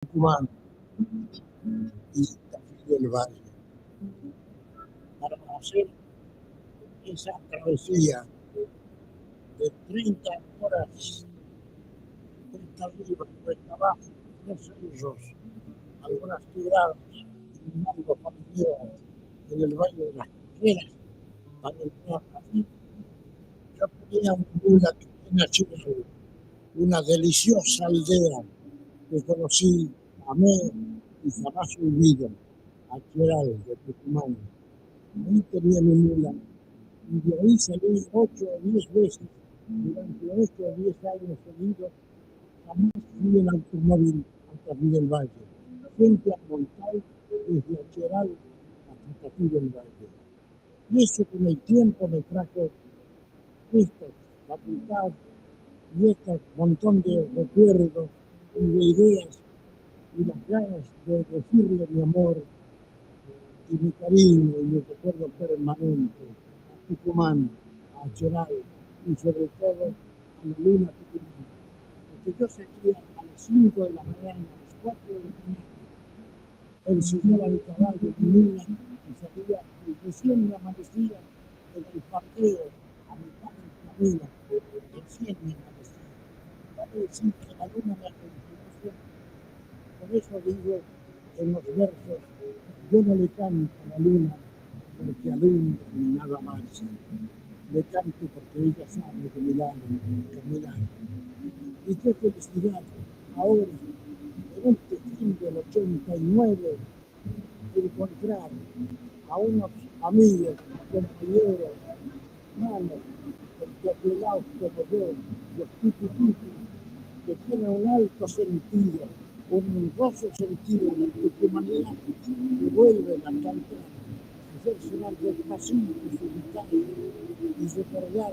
Tucumán y Tafí del Valle. Para hacer esa travesía de 30 horas, cuesta arriba, cuesta abajo, los cerros, algunas quebradas, un largo familiar en el Valle de las Cajeras, para entrar allí. Yo tenía un mula que tiene Chile, una deliciosa aldea que conocí, amé y jamás olvido, Aqueral de Tucumán. Ahí tenía mi mula y de ahí salí 8 o 10 veces durante 8 o 10 años seguidos. Jamás fui en automóvil a Tafí del Valle, siempre a montar desde Aqueral hasta Tafí del Valle. Y eso con el tiempo me trajo esta facultad y este montón de recuerdos y de ideas y las ganas de decirle mi amor y mi cariño y mi recuerdo permanente a Tucumán, a Cheral y sobre todo a la luna Tucumán. Porque yo salía a las 5 de la mañana, a las 4 de la mañana, enseñaba mi caballo, mi luna, y salía y recién me amanecía en el parqueo a mitad del camino, recién me amanecía. Vale decir que la luna me acompañó siempre. Por eso digo en los versos, yo no le canto a la luna porque alumbra ni nada más. Le canto porque ella sabe que me da caminar. Y qué felicidad ahora, en este fin del 89, encontrar a unos amigos, compañeros, hermanos, terciopelados como yo, los tipi que tienen un alto sentido, un honroso sentido de la tucumanidad, que vuelven a cantar, a hacer sonar despacito su guitarra y recordar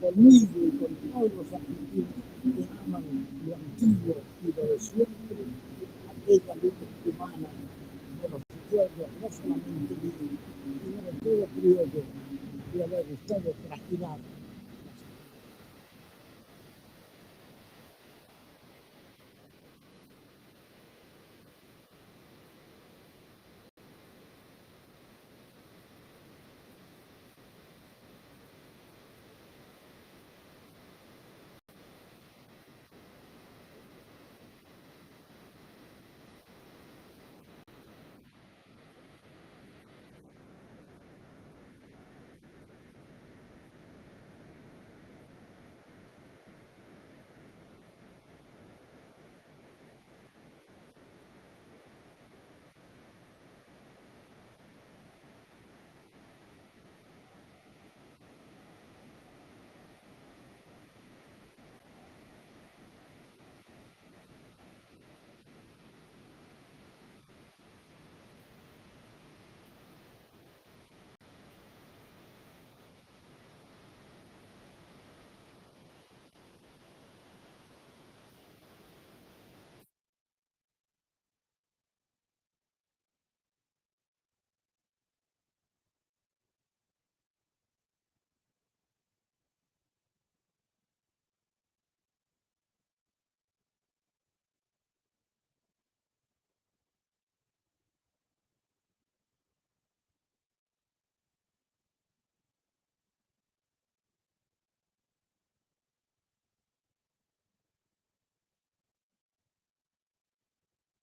conmigo y con todos los argentinos que aman lo antiguo y lo de siempre, aquella luna humana de los recuerdos no solamente míos, sino de todo criollo, de haber estado trasquilado